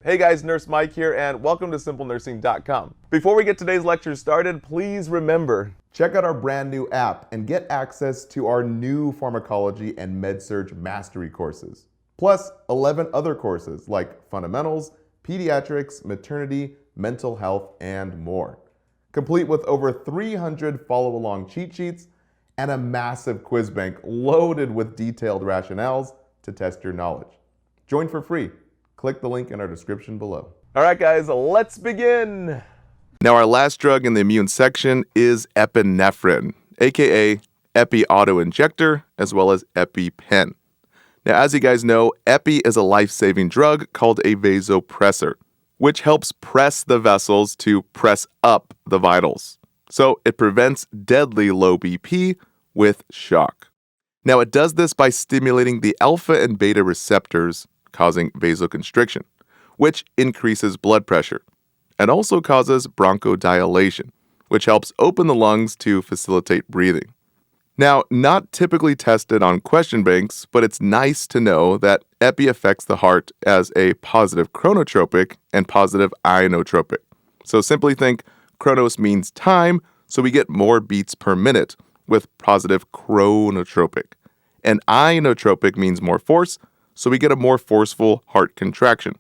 Hey guys, Nurse Mike here, and welcome to SimpleNursing.com. Before we get today's lecture started, please remember, check out our brand new app and get access to our new Pharmacology and MedSurg Mastery courses. Plus 11 other courses like Fundamentals, Pediatrics, Maternity, Mental Health, and more. Complete with over 300 follow-along cheat sheets and a massive quiz bank loaded with detailed rationales to test your knowledge. Join for free. Click the link in our description below. All right, guys, let's begin. Now, our last drug in the immune section is epinephrine, aka Epi auto-injector, as well as EPI-PEN. Now, as you guys know, Epi is a life-saving drug called a vasopressor, which helps press the vessels to press up the vitals. So it prevents deadly low BP with shock. Now, it does this by stimulating the alpha and beta receptors, causing vasoconstriction, which increases blood pressure, and also causes bronchodilation, which helps open the lungs to facilitate breathing. Now, not typically tested on question banks, but it's nice to know that Epi affects the heart as a positive chronotropic and positive inotropic. So simply think chronos means time, so we get more beats per minute with positive chronotropic. And inotropic means more force, so we get a more forceful heart contraction.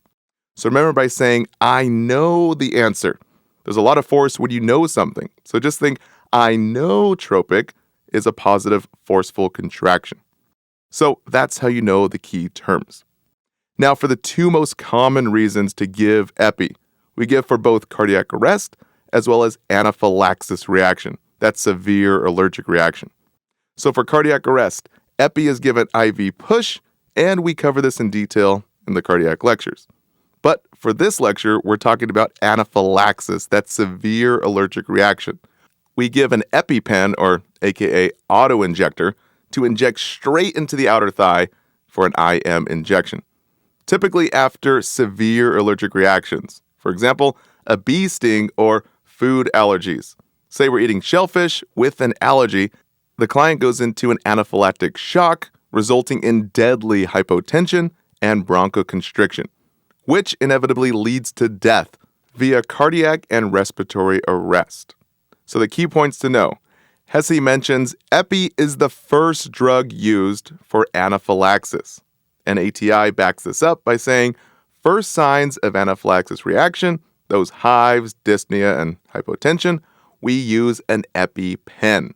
So remember, by saying, I know the answer, there's a lot of force when you know something. So just think inotropic is a positive forceful contraction. So that's how you know the key terms. Now, for the two most common reasons to give Epi, we give for both cardiac arrest as well as anaphylaxis reaction. That's severe allergic reaction. So for cardiac arrest, Epi is given IV push, and we cover this in detail in the cardiac lectures. But for this lecture, we're talking about anaphylaxis, that severe allergic reaction. We give an EPI-PEN, or aka auto-injector, to inject straight into the outer thigh for an IM injection, typically after severe allergic reactions. For example, a bee sting or food allergies. Say we're eating shellfish with an allergy, the client goes into an anaphylactic shock, resulting in deadly hypotension and bronchoconstriction, which inevitably leads to death via cardiac and respiratory arrest. So the key points to know. Hesse mentions Epi is the first drug used for anaphylaxis. And ATI backs this up by saying, first signs of anaphylaxis reaction, those hives, dyspnea, and hypotension, we use an EPI-PEN.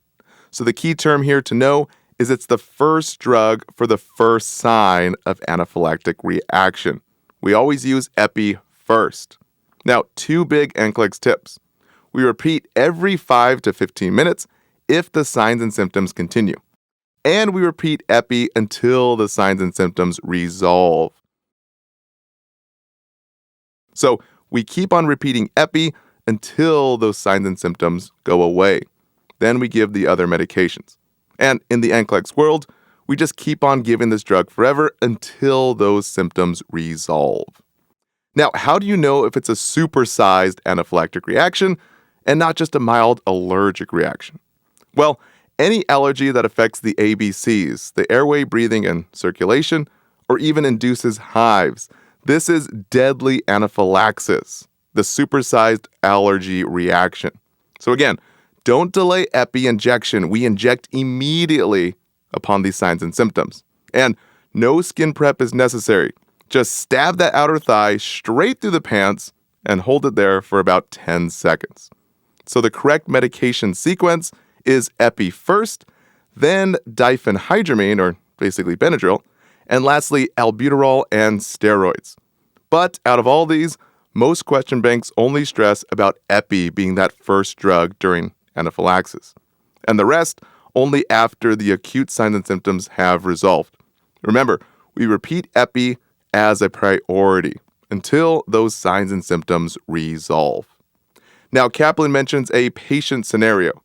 So the key term here to know is it's the first drug for the first sign of anaphylactic reaction. We always use Epi first. Now, two big NCLEX tips. We repeat every 5 to 15 minutes if the signs and symptoms continue. And we repeat Epi until the signs and symptoms resolve. So we keep on repeating Epi until those signs and symptoms go away. Then we give the other medications. And in the NCLEX world, we just keep on giving this drug forever until those symptoms resolve. Now, how do you know if it's a supersized anaphylactic reaction and not just a mild allergic reaction? Well, any allergy that affects the ABCs, the airway, breathing, and circulation, or even induces hives, this is deadly anaphylaxis, the supersized allergy reaction. So again, don't delay Epi injection. We inject immediately upon these signs and symptoms. And no skin prep is necessary. Just stab that outer thigh straight through the pants and hold it there for about 10 seconds. So the correct medication sequence is Epi first, then diphenhydramine, or basically Benadryl, and lastly albuterol and steroids. But out of all these, most question banks only stress about Epi being that first drug during anaphylaxis, and the rest only after the acute signs and symptoms have resolved. Remember, we repeat Epi as a priority until those signs and symptoms resolve. Now, Kaplan mentions a patient scenario,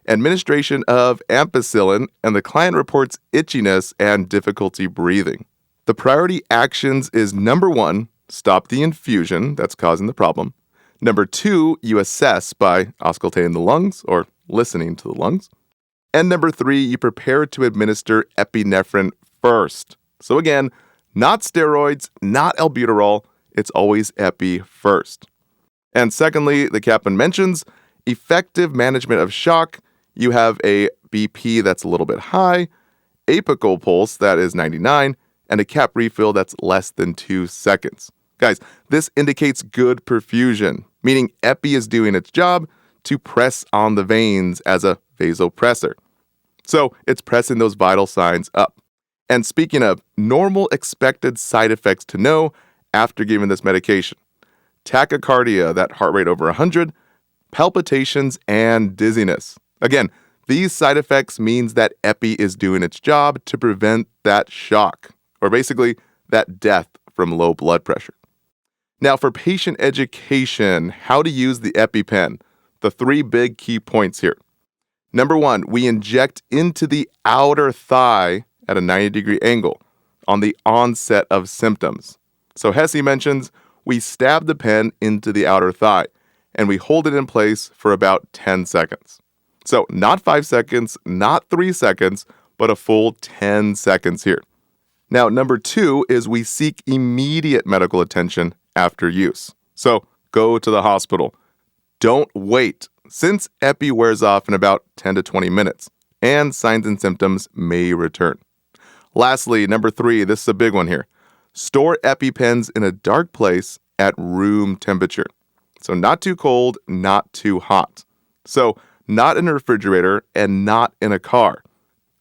administration of ampicillin, and the client reports itchiness and difficulty breathing. The priority actions is number 1, stop the infusion that's causing the problem. Number 2, you assess by auscultating the lungs or listening to the lungs. And number 3, you prepare to administer epinephrine first. So again, not steroids, not albuterol, it's always Epi first. And secondly, the captain mentions effective management of shock. You have a BP that's a little bit high, apical pulse that is 99, and a cap refill that's less than 2 seconds. Guys, this indicates good perfusion, meaning Epi is doing its job to press on the veins as a vasopressor. So it's pressing those vital signs up. And speaking of normal expected side effects to know after giving this medication: tachycardia, that heart rate over 100, palpitations, and dizziness. Again, these side effects means that Epi is doing its job to prevent that shock, or basically that death from low blood pressure. Now, for patient education, how to use the EPI-PEN, the 3 big key points here. Number 1, we inject into the outer thigh at a 90-degree angle on the onset of symptoms. So Hesse mentions we stab the pen into the outer thigh and we hold it in place for about 10 seconds. So not 5 seconds, not 3 seconds, but a full 10 seconds here. Now, number 2 is we seek immediate medical attention after use. So go to the hospital. Don't wait, since Epi wears off in about 10 to 20 minutes, and signs and symptoms may return. Lastly, number 3, this is a big one here. Store EpiPens in a dark place at room temperature. So not too cold, not too hot. So not in a refrigerator and not in a car,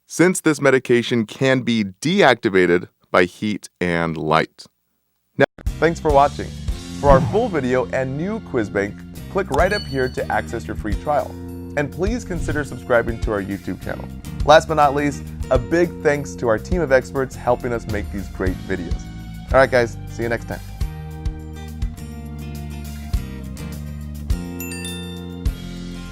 since this medication can be deactivated by heat and light. Now, thanks for watching. For our full video and new quiz bank, click right up here to access your free trial. And please consider subscribing to our YouTube channel. Last but not least, a big thanks to our team of experts helping us make these great videos. All right, guys, see you next time.